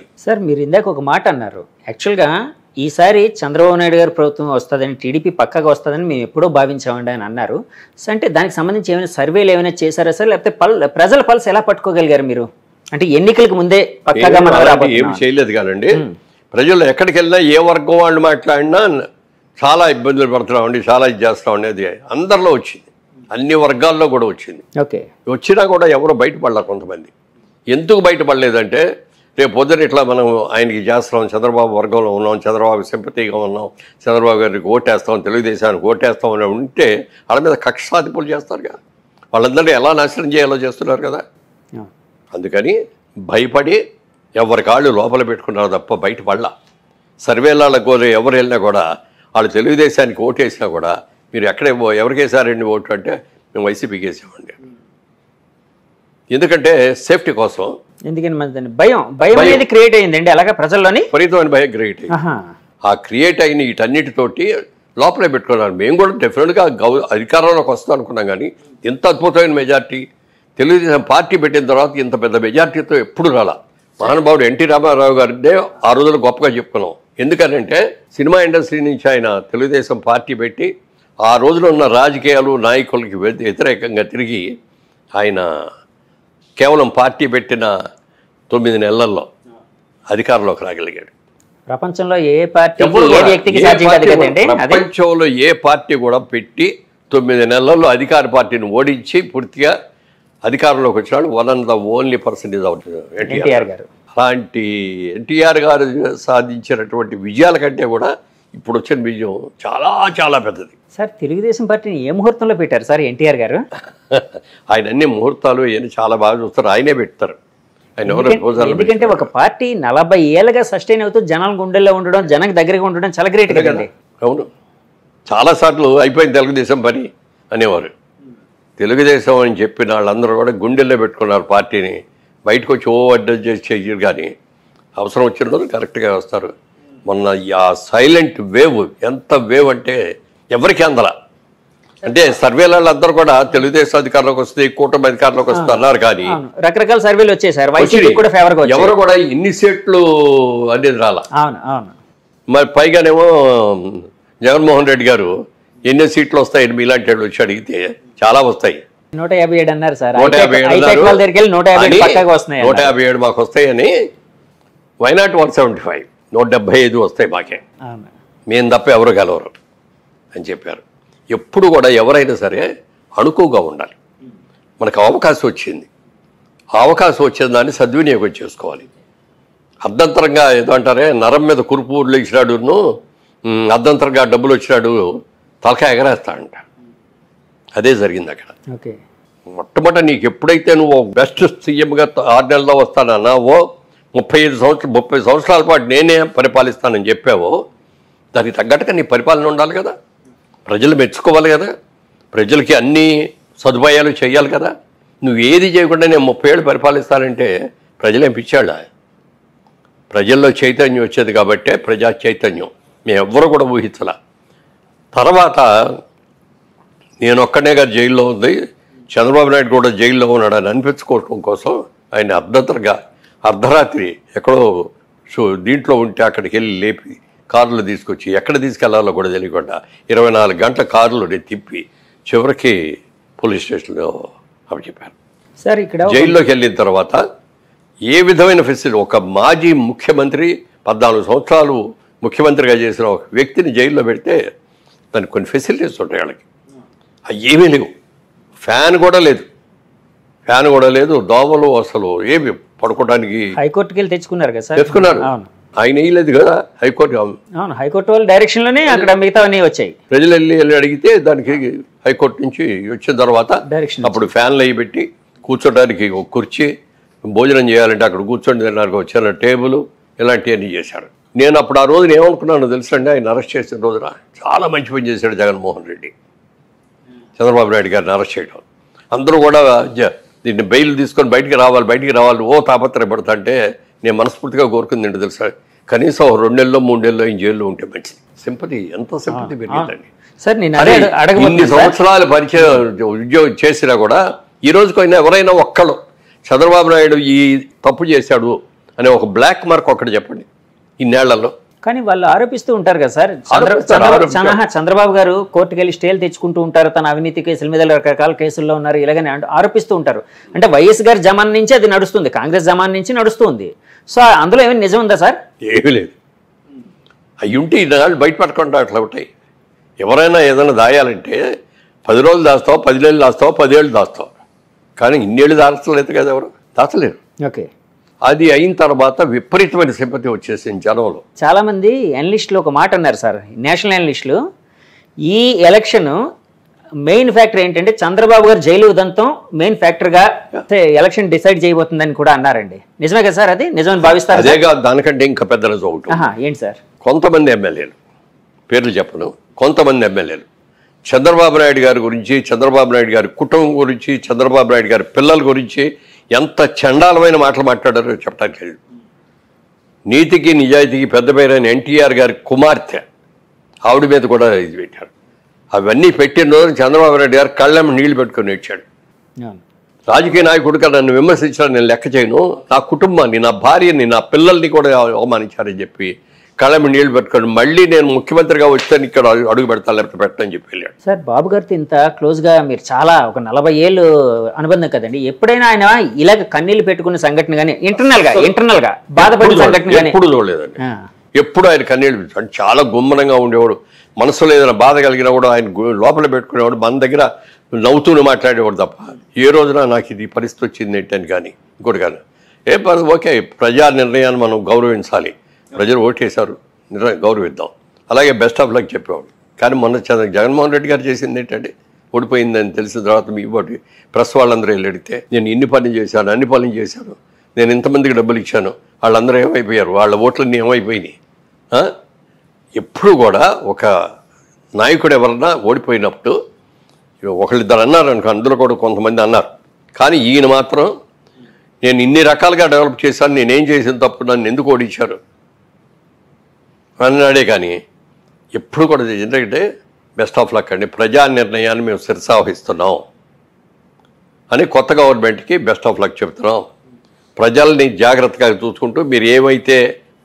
Sir మీరు ఇందాక ఒక మాట అన్నారు. యాక్చువల్గా ఈసారి చంద్రబాబు నాయుడు గారి ప్రభుత్వం వస్తుందని, టీడీపీ పక్కగా వస్తుందని మేము ఎప్పుడో భావించామండి అని అన్నారు. సో అంటే దానికి సంబంధించి ఏమైనా సర్వేలు ఏమైనా చేశారా సార్, లేకపోతే ప్రజల పల్స్ ఎలా పట్టుకోగలిగారు మీరు? అంటే ఎన్నికలకు ముందే పక్కగా ఏమి చేయలేదు కానండి. ప్రజలు ఎక్కడికి వెళ్ళినా ఏ వర్గం వాళ్ళు మాట్లాడినా చాలా ఇబ్బందులు పడుతున్నామండి, చాలా ఇది చేస్తామండి. అది అందరిలో వచ్చింది, అన్ని వర్గాల్లో కూడా వచ్చింది. ఓకే, వచ్చినా కూడా ఎవరు బయటపడలేరు. కొంతమంది ఎందుకు బయటపడలేదంటే, రేపు పొద్దున ఇట్లా మనం ఆయనకి చేస్తున్నాం, చంద్రబాబు వర్గంలో ఉన్నాం, చంద్రబాబు సింపతిగా ఉన్నాం, చంద్రబాబు గారికి ఓటేస్తాం, తెలుగుదేశానికి ఓటేస్తాం అని ఉంటే వాళ్ళ మీద కక్ష సాధింపులు చేస్తారు కదా. వాళ్ళందరినీ ఎలా నాశనం చేయాలో చేస్తున్నారు కదా. అందుకని భయపడి ఎవరి కాళ్ళు లోపల పెట్టుకున్నారు తప్ప బయటపడలా. సర్వేలకు ఎవరు వెళ్ళినా కూడా వాళ్ళు తెలుగుదేశానికి ఓటేసినా కూడా మీరు ఎక్కడే ఎవరికి వేసారండి ఓటు అంటే మేము వైసీపీకి వేసామండి. ఎందుకంటే సేఫ్టీ కోసం. ఎందుకని భయం అనేది క్రియేట్ అయ్యిందండి అలాగా ప్రజల్లోని, విపరీతమైన భయం క్రియేట్ అయ్యింది. ఆ క్రియేట్ అయిన వీటన్నిటితోటి లోపలే పెట్టుకున్నారు. మేము కూడా డెఫినెట్గా అధికారంలోకి వస్తాం అనుకున్నాం, కానీ ఇంత అద్భుతమైన మెజార్టీ తెలుగుదేశం పార్టీ పెట్టిన తర్వాత ఇంత పెద్ద మెజార్టీతో ఎప్పుడు రాలా. మహానుభావుడు ఎన్టీ రామారావు గారిదే ఆ రోజులు గొప్పగా చెప్పుకున్నాం. ఎందుకనంటే సినిమా ఇండస్ట్రీ నుంచి ఆయన తెలుగుదేశం పార్టీ పెట్టి ఆ రోజులో ఉన్న రాజకీయాలు నాయకులకి వ్యతిరేకంగా తిరిగి ఆయన కేవలం పార్టీ పెట్టిన 9 నెలల్లో అధికారంలోకి రాగలిగాడు. ప్రపంచంలో ఏ పార్టీ ప్రపంచంలో ఏ పార్టీ కూడా పెట్టి 9 నెలల్లో అధికార పార్టీని ఓడించి పూర్తిగా అధికారంలోకి వచ్చినాడు. One of the only person is NTR గారు. అలాంటి ఎన్టీఆర్ గారు సాధించినటువంటి విజయాల కంటే కూడా ఇప్పుడు వచ్చిన విజయం చాలా చాలా పెద్దది. సార్ తెలుగుదేశం పార్టీని ఏ ముహూర్తంలో పెట్టారు సార్ ఎన్టీఆర్ గారు? ఆయన అన్ని ముహూర్తాలు ఏమి చాలా బాగా చూస్తారు, ఆయనే పెడతారు. ఎందుకంటే ఒక పార్టీ 40 ఏళ్ళగా సస్టైన్ అవుతూ జనాల గుండెల్లో ఉండడం, జనానికి దగ్గరగా ఉండడం చాలా గ్రేట్ కదండి. అవును, చాలాసార్లు అయిపోయింది తెలుగుదేశం పని అనేవారు. తెలుగుదేశం అని చెప్పిన వాళ్ళందరూ కూడా గుండెల్లో పెట్టుకున్నారు పార్టీని. బయటకు వచ్చి అడ్జస్ట్ చేసి చెయ్యరు, కానీ అవసరం వచ్చిన రోజు కరెక్ట్గా వస్తారు. మొన్న ఆ సైలెంట్ వేవ్, ఎంత వేవ్ అంటే ఎవరికి అందల. అంటే సర్వేల అందరూ కూడా తెలుగుదేశం అధికారంలోకి వస్తే, కూటమి అధికారంలోకి వస్తే అన్నారు, కానీ రకరకాల సర్వేలు వచ్చేసారు. ఎవరు కూడా ఇన్ని సీట్లు అనేది రాలా. మరి పైగానేమో జగన్మోహన్ రెడ్డి గారు ఎన్ని సీట్లు వస్తాయని మీలాంటి వాళ్ళు వచ్చి అడిగితే చాలా వస్తాయి. 157 అన్నారు సార్. 157 మాకు వస్తాయని. వైనాట్ 175, 175 వస్తాయి మాకే, మేము తప్ప ఎవరు గెలవరు అని చెప్పారు. ఎప్పుడు కూడా ఎవరైనా సరే అణుకుగా ఉండాలి. మనకు అవకాశం వచ్చింది, అవకాశం వచ్చిన దాన్ని సద్వినియోగం చేసుకోవాలి. అర్ధంతరంగా ఏదో అంటారే, నరం మీద కురుపూర్లు ఇచ్చినాడును అర్ధంతరంగా డబ్బులు వచ్చినాడు తలకాయ ఎగరేస్తాడంట. అదే జరిగింది అక్కడ. మొట్టమొదటి నీకు ఎప్పుడైతే నువ్వు బెస్ట్ సీఎంగా 6 నెలల్లో వస్తానన్నా, 30 సంవత్సరాల పాటు నేనే పరిపాలిస్తానని చెప్పావో, దానికి తగ్గట్టుగా నీ పరిపాలన ఉండాలి కదా. ప్రజలు మెచ్చుకోవాలి కదా, ప్రజలకి అన్ని సదుపాయాలు చేయాలి కదా. నువ్వు ఏది చేయకుండా నేను 30 ఏళ్ళు పరిపాలిస్తానంటే ప్రజలేం పిచ్చాళ్ళ. ప్రజల్లో చైతన్యం వచ్చేది కాబట్టే ప్రజా చైతన్యం మేము ఎవ్వరూ కూడా ఊహించాల. తర్వాత నేను ఒక్కనే గారు జైల్లో ఉంది, చంద్రబాబు నాయుడు కూడా జైల్లో ఉన్నాడని అనిపించుకోవడం కోసం ఆయన అర్ధరాత్రి ఎక్కడో దీంట్లో ఉంటే అక్కడికి వెళ్ళి లేపి కారులో తీసుకొచ్చి ఎక్కడ తీసుకెళ్లాలో కూడా తెలియకుండా 24 గంటల కారులో తిప్పి చివరికి పోలీస్ స్టేషన్లో అప్పచెప్పారు. సార్ ఇక్కడ జైల్లోకి వెళ్ళిన తర్వాత ఏ విధమైన ఫెసిలిటీ, ఒక మాజీ ముఖ్యమంత్రి 14 సంవత్సరాలు ముఖ్యమంత్రిగా చేసిన ఒక వ్యక్తిని జైల్లో పెడితే దానికి కొన్ని ఫెసిలిటీస్ ఉంటాయి. వాళ్ళకి అవి ఏమీ లేవు. ఫ్యాన్ కూడా లేదు, దోమలు అసలు ఏమి పడుకోవడానికి. హైకోర్టుకి వెళ్ళి తెచ్చుకున్నారు కదా సార్? తెచ్చుకున్నారు, ఆయన వేయలేదు కదా హైకోర్టు. హైకోర్టు వాళ్ళ డైరెక్షన్ లోనే అక్కడ మిగతావన్నీ వచ్చాయి. ప్రజలు వెళ్ళి అడిగితే దానికి హైకోర్టు నుంచి వచ్చిన తర్వాత అప్పుడు ఫ్యాన్లు అవి పెట్టి కూర్చోడానికి ఒక కుర్చీ, భోజనం చేయాలంటే అక్కడ కూర్చొని తినడానికి వచ్చిన టేబుల్, ఇలాంటివన్నీ చేశారు. నేను అప్పుడు ఆ రోజున ఏమనుకున్నాను తెలుసండి, ఆయన అరెస్ట్ చేసిన రోజున చాలా మంచి పని చేశాడు జగన్మోహన్ రెడ్డి చంద్రబాబు నాయుడు గారిని అరెస్ట్ చేయడం. అందరూ కూడా దీన్ని బెయిల్ తీసుకొని బయటికి రావాలి ఓ తాపత్రయపడతా అంటే నేను మనస్ఫూర్తిగా కోరుకుంది ఏంటో తెలుసా, కనీసం 2 నెలల్లో 3 నెలల్లో ఈ జైల్లో ఉంటే మంచిది. సింపతి, ఎంత సింపతి పెరిగిందండి. ఇన్ని సంవత్సరాలు పరిచయం ఉద్యోగం చేసినా కూడా ఈ రోజుకైనా ఎవరైనా ఒక్కళ్ళు చంద్రబాబు నాయుడు ఈ తప్పు చేశాడు, అనే ఒక బ్లాక్ మార్క్ ఒకటి చెప్పండి ఇన్నేళ్లలో. కానీ వాళ్ళు ఆరోపిస్తూ ఉంటారు కదా సార్, చంద్రబాబు గారు కోర్టుకు వెళ్ళి స్టేలు తెచ్చుకుంటూ ఉంటారు, తన అవినీతి కేసుల మీద రకరకాల కేసుల్లో ఉన్నారు ఇలాగని ఆరోపిస్తూ ఉంటారు. అంటే వైఎస్ గారి జమాన్ నుంచి అది నడుస్తుంది, కాంగ్రెస్ జమాన్ నుంచి నడుస్తుంది. సో అందులో ఏమైనా నిజం ఉందా సార్? ఏమీ లేదు. అవి ఉంటే ఇన్నాళ్ళు బయట పడకుండా అట్లా ఉంటాయి. ఎవరైనా ఏదైనా దాయాలంటే 10 రోజులు దాస్తావు, 10 నెలలు దాస్తావు, 10 ఏళ్ళు దాస్తావు. కానీ ఇన్నేళ్ళు దాచలేదు కదా, ఎవరు దాచలేరు. ఓకే. అది అయిన తర్వాత విపరీతమైన సింపతి వచ్చేసింది జనంలో. చాలా మంది ఎనలిస్టులు ఒక మాట అన్నారు సార్, నేషనల్ ఎనలిస్టులు, ఈ ఎలక్షన్ మెయిన్ ఫ్యాక్టర్ ఏంటంటే చంద్రబాబు గారు జైలు ఉదంతం మెయిన్ ఫ్యాక్టర్గా ఎలక్షన్ డిసైడ్ చేయబోతుందని కూడా అన్నారండి. నిజమే కదా సార్? అది నిజమని భావిస్తారు? అదే కాదు, దానికంటే ఇంకా పెద్ద రోజు ఒకటి. ఏంటి సార్? కొంతమంది ఎమ్మెల్యేలు, పేర్లు చెప్పను, కొంతమంది ఎమ్మెల్యేలు చంద్రబాబు నాయుడు గారి గురించి, చంద్రబాబు నాయుడు గారి కుటుంబం గురించి, చంద్రబాబు నాయుడు గారి పిల్లల గురించి ఎంత చండాలమైన మాటలు మాట్లాడారో చెప్పడానికి లేదు. నీతికి నిజాయితీకి పెద్ద పేరైన ఎన్టీఆర్ గారి కుమార్తె ఆవిడ మీద కూడా ఇది పెట్టారు. అవన్నీ పెట్టిన రోజు చంద్రబాబు నాయుడు గారు కళ్ళెం నీళ్లు పెట్టుకొని ఇచ్చాడు. రాజకీయ నాయకుడిగా నన్ను విమర్శించాలని నేను లెక్క చేయను, నా కుటుంబాన్ని, నా భార్యని, నా పిల్లల్ని కూడా అవమానించారని చెప్పి కళ్ళెం నీళ్లు పెట్టుకొని మళ్ళీ నేను ముఖ్యమంత్రిగా వచ్చాను ఇక్కడ అడుగు పెడతాను లేకపోతే పెట్టని చెప్పి వెళ్ళాడు. సార్ బాబు గారితో ఇంత క్లోజ్గా మీరు చాలా ఒక 40 ఏళ్ళు అనుబంధం కదండి, ఎప్పుడైనా ఆయన ఇలాగ కన్నీళ్ళు పెట్టుకున్న సంఘటన కానీ ఇంటర్నల్ గా బాధపడిన సంఘటన కానీ ఎప్పుడు చూడలేదండి. ఎప్పుడు ఆయన కన్నీళ్ళు పెట్టాడు. చాలా గుమ్మనంగా ఉండేవాడు. మనసులో ఏదైనా బాధ కలిగినా కూడా ఆయన లోపల పెట్టుకునేవాడు. మన దగ్గర నవ్వుతూనే మాట్లాడేవాడు తప్ప ఏ రోజున నాకు ఇది పరిస్థితి వచ్చింది ఏంటని కానీ ఇంకోటి కానీ ఓకే, ప్రజా నిర్ణయాన్ని మనం గౌరవించాలి, ప్రజలు ఓటేశారు, గౌరవిద్దాం, అలాగే బెస్ట్ ఆఫ్ లక్ చెప్పేవాడు. కానీ మొన్న జగన్మోహన్ రెడ్డి గారు చేసింది ఏంటంటే ఓడిపోయిందని తెలిసిన తర్వాత మీ బట్టి ప్రెస్ వాళ్ళందరూ వెళ్ళి అడిగితే నేను ఇన్ని పనులు చేశాను, అన్ని పనులు చేశాను, నేను ఇంతమందికి డబ్బులు ఇచ్చాను, వాళ్ళందరూ ఏమైపోయారు, వాళ్ళ ఓట్లన్నీ ఏమైపోయినాయి. ఎప్పుడు కూడా ఒక నాయకుడు ఎవరన్నా ఓడిపోయినప్పుడు ఒకళ్ళిద్దరు అన్నారు అనుకో, అందులో కూడా కొంతమంది అన్నారు, కానీ ఈయన మాత్రం నేను ఇన్ని రకాలుగా డెవలప్ చేశాను, నేనేం చేసిన తప్పు, నన్ను ఎందుకు ఓడించారు అన్నాడే. కానీ ఎప్పుడు కూడా ఎందుకంటే బెస్ట్ ఆఫ్ లక్ అండి, ప్రజా నిర్ణయాన్ని మేము శిరసావహిస్తున్నాం అని కొత్త గవర్నమెంట్కి బెస్ట్ ఆఫ్ లక్ చెప్తున్నాం. ప్రజల్ని జాగ్రత్తగా చూసుకుంటూ మీరు ఏమైతే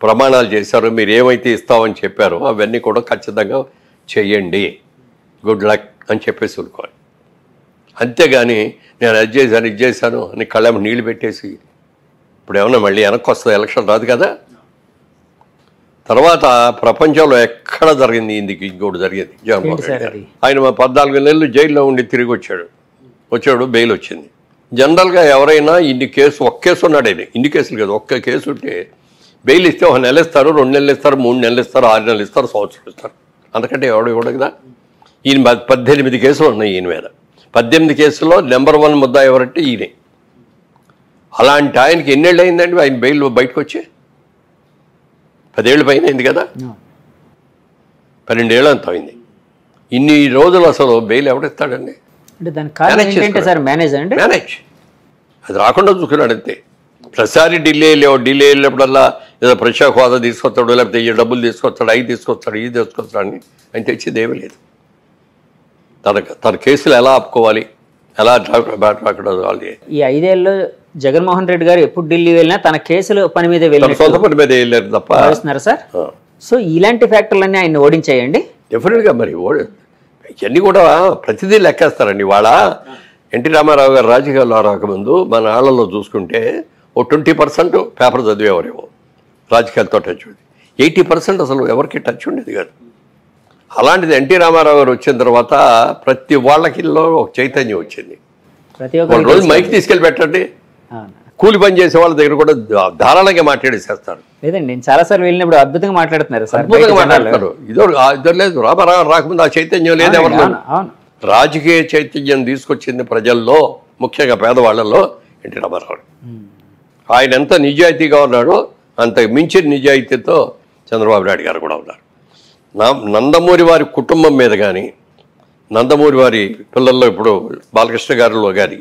ప్రమాణాలు చేశారో, మీరు ఏమైతే ఇస్తామని చెప్పారో అవన్నీ కూడా ఖచ్చితంగా చెయ్యండి, గుడ్ లక్ అని చెప్పేసి అనుకోవాలి. అంతేగాని నేను అది చేశాను ఇది చేశాను అని కళ్ళెం నీళ్ళు పెట్టేసి ఇప్పుడు ఏమన్నా మళ్ళీ వెనక్కి వస్తుంది, ఎలక్షన్ రాదు కదా. తర్వాత ప్రపంచంలో ఎక్కడ జరిగింది ఇంకోటి జరిగింది. జగన్మోహన్ రెడ్డి గారు ఆయన 14 నెలలు జైల్లో ఉండి తిరిగి వచ్చాడు, బెయిల్ వచ్చింది. జనరల్గా ఎవరైనా ఒక్క కేసు ఉన్నాడు, ఆయన ఇన్ని కేసులు కదా, ఒక్క కేసు ఉంటే బెయిల్ ఇస్తే 1 నెల ఇస్తారు, 2 నెలలు ఇస్తారు, 3 నెలలు ఇస్తారు, 6 నెలలు ఇస్తారు, సంవత్సరం ఇస్తారు, అంతకంటే ఎవడు ఇవ్వడు కదా. ఈయన 18 కేసులు ఉన్నాయి ఈయన మీద. 18 కేసుల్లో నెంబర్ 1 ముద్దా ఎవరంటే ఈయనే. అలాంటి ఆయనకి ఎన్నేళ్ళు అయిందండి ఆయన బెయిల్ బయటకు వచ్చి? 10 ఏళ్ళ పైన అయింది కదా, 12 ఏళ్ళు అంత అయింది. ఇన్ని రోజులు అసలు బెయిల్ ఎవడిస్తాడండి? మేనేజ్ అది రాకుండా చూసుకున్నాడు అంతే. ప్రతిసారి ఢిల్లీ వెళ్ళినప్పుడల్లా ఏదో ప్రత్యేక హోదా తీసుకొస్తాడు, లేకపోతే ఈ డబ్బులు తీసుకొస్తాడు, అవి తీసుకొస్తాడు, ఇది తీసుకొస్తాడు అని ఆయన తెచ్చేది ఏమీ లేదు. తన కేసులు ఎలా ఆపుకోవాలి, ఎలా వాళ్ళు. ఈ 5 ఏళ్ళు జగన్మోహన్ రెడ్డి గారు ఎప్పుడు ఢిల్లీ వెళ్ళినా తన కేసులు పని మీద సొంత పని మీద వెళ్ళారు తప్ప భావిస్తున్నారు సార్. సో ఇలాంటి ఫ్యాక్టర్లన్నీ ఆయన ఓడించాయండి డెఫినెట్గా. మరి ఇవన్నీ కూడా ప్రతిదీ లెక్కేస్తారండి. వాళ్ళ ఎన్టీ రామారావు గారు రాజకీయాల్లో రాకముందు మన ఆళ్లలో చూసుకుంటే ఓ 20% పేపర్ చదివేవారేమో, రాజకీయాలతో టచ్ ఉంది. 80% అసలు ఎవరికి టచ్ ఉండేది కాదు. అలాంటిది ఎన్టీ రామారావు గారు వచ్చిన తర్వాత ప్రతి వాళ్ళకిలో ఒక చైతన్యం వచ్చింది. రోజు మైక్ తీసుకెళ్ళి పెట్టండి, కూలి పని చేసే వాళ్ళ దగ్గర కూడా ధారాళంగా మాట్లాడేసేస్తారు. లేదండి, నేను చాలాసార్లు వెళ్ళినప్పుడు అద్భుతంగా మాట్లాడుతున్నారు, అద్భుతంగా మాట్లాడతారు. ఇద్దరు లేదు, రామారావు రాకముందు ఆ చైతన్యం లేదు ఎవరు. రాజకీయ చైతన్యం తీసుకొచ్చింది ప్రజల్లో, ముఖ్యంగా పేదవాళ్లలో ఎన్టీ రామారావు. ఆయన ఎంత నిజాయితీగా ఉన్నాడో అంత మించిన నిజాయితీతో చంద్రబాబు నాయుడు గారు కూడా ఉన్నారు. నందమూరి వారి కుటుంబం మీద కానీ, నందమూరి వారి పిల్లల్లో ఇప్పుడు బాలకృష్ణ గారిలో కానీ,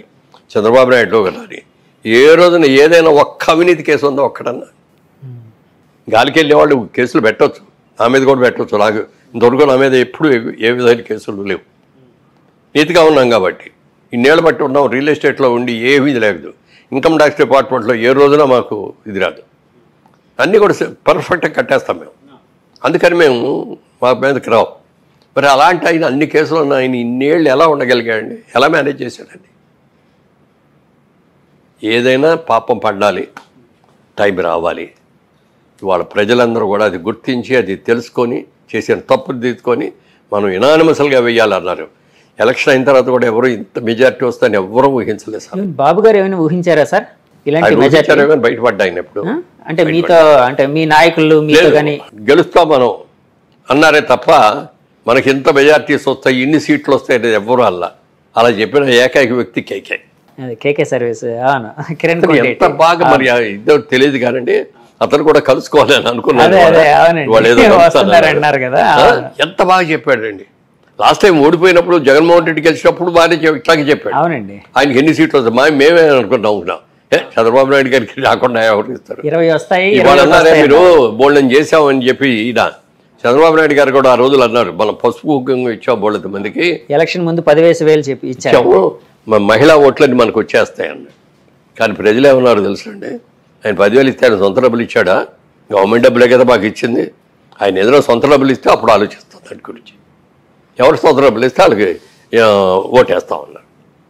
చంద్రబాబు నాయుడులో కానీ ఏ రోజున ఏదైనా ఒక్క అవినీతి కేసు ఉందో ఒక్కడన్నా. గాలికి వెళ్ళే వాళ్ళు కేసులు పెట్టవచ్చు, నా మీద కూడా పెట్టవచ్చు. నాకు ఇంతవరకు నా మీద ఎప్పుడు ఏ విధమైన కేసులు లేవు. నీతిగా ఉన్నాం కాబట్టి, ఇన్నేళ్ళు బట్టి ఉన్నాం. రియల్ ఎస్టేట్లో ఉండి ఏమీ లేదు, ఇన్కమ్ ట్యాక్స్ డిపార్ట్మెంట్లో ఏ రోజున మాకు ఇది రాదు. అన్నీ కూడా పర్ఫెక్ట్గా కట్టేస్తాం మేము. అందుకని మేము మా మీదకి రావు. మరి అలాంటి ఆయన అన్ని కేసులు ఉన్న ఆయన ఇన్నేళ్ళు ఎలా ఉండగలిగాడండి? ఎలా మేనేజ్ చేశాడండి? ఏదైనా పాపం పడాలి, టైం రావాలి. ఇవాళ ప్రజలందరూ కూడా అది గుర్తించి అది తెలుసుకొని చేసిన తప్పులు తీసుకొని మనం యునానిమస్గా వెయ్యాలన్నారు. ఎలక్షన్ అయిన తర్వాత కూడా ఎవరు ఇంత మెజారిటీ వస్తుందని ఎవరూ ఊహించలేదు సార్. బాబు గారు ఏమైనా ఊహించారా సార్ ఇలాంటి మెజారిటీ? బయటపడ్డా ఆయన ఎప్పుడు అంటే మీతో, అంటే మీ నాయకులు మీతో కానీ గెలుస్తాం మనం అన్నారే తప్ప మనకి ఇంత మెజారిటీస్ వస్తాయి, ఇన్ని సీట్లు వస్తాయి అనేది ఎవ్వరూ అలా చెప్పిన ఏకైక వ్యక్తి కేకే. కేకే సర్వీస్. అవును, కిరణ్ ఎంత బాగా మరి ఇద్దరు తెలియదు కానండి. అతను కూడా కలుసుకోవాలని అనుకున్నాను. ఎంత బాగా చెప్పాడండి. లాస్ట్ టైం ఓడిపోయినప్పుడు జగన్మోహన్ రెడ్డి గెలిచినప్పుడు బాగానే ఇట్లాగే చెప్పాడు. అవునండి, ఆయనకి ఎన్ని సీట్లు వస్తాయి మేమే అనుకున్నాం. చంద్రబాబు నాయుడు గారికి రాకుండా ఎవరు ఇస్తారు? 20 వస్తాయి. ఇవాళ అన్నారే మీరు బోల్డని చేసామని చెప్పి ఈయన చంద్రబాబు నాయుడు గారు కూడా ఆ రోజులు అన్నారు, మనం పసుపు కుంకుమ ఇచ్చాం బోల్డ్ మందికి, ఎలక్షన్ ముందు 10,000 చెప్పి ఇచ్చాము, మహిళా ఓట్లన్నీ మనకు వచ్చేస్తాయన్న. కానీ ప్రజలు ఏమన్నారు తెలుసండి? ఆయన 10,000 ఇస్తే ఆయన సొంత డబ్బులు ఇచ్చాడా? గవర్నమెంట్ డబ్బులే కదా మాకు ఇచ్చింది. ఆయన ఏదైనా సొంత డబ్బులు ఇస్తే అప్పుడు ఆలోచిస్తాం దాని గురించి. ఎవరు సొంత డబ్బులు ఇస్తే వాళ్ళకి ఓటేస్తా ఉన్నారు.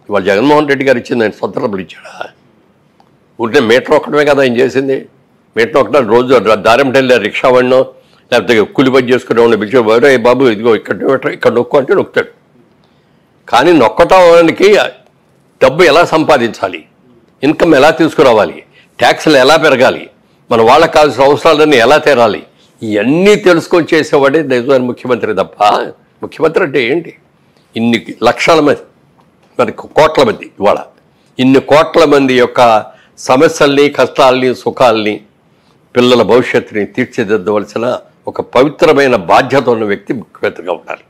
ఇవాళ జగన్మోహన్ రెడ్డి గారు ఇచ్చింది ఆయన సొంత డబ్బులు ఇచ్చాడా? ఉంటే మీటర్ ఒక్కడమే కదా ఆయన చేసింది. మీటర్ ఒకట రోజు దారింటి వెళ్ళి రిక్షా వాడినో లేకపోతే కూలి పని చేసుకునే వాడిని పిలిచి బాబు ఇదిగో ఇక్కడ నొక్కు అంటే నొక్కుతాడు. కానీ నొక్కటానికి డబ్బు ఎలా సంపాదించాలి, ఇన్కమ్ ఎలా తీసుకురావాలి, ట్యాక్స్లు ఎలా పెరగాలి, మన వాళ్ళకి కావాల్సిన అవసరాలన్నీ ఎలా తీరాలి, ఇవన్నీ తెలుసుకొని చేసేవాడే నిజమైన ముఖ్యమంత్రి తప్ప ముఖ్యమంత్రి అంటే ఏంటి? ఇన్ని లక్షల మంది, మరి కోట్ల మంది, ఇవాళ ఇన్ని కోట్ల మంది యొక్క సమస్యల్ని, కష్టాలని, సుఖాలని, పిల్లల భవిష్యత్తుని తీర్చిదిద్దవలసిన ఒక పవిత్రమైన బాధ్యత ఉన్న వ్యక్తి ముఖ్యమంత్రిగా ఉండాలి.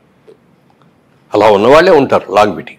అలా ఉన్నవాళ్ళే ఉంటారు లాంగ్ మీటింగ్.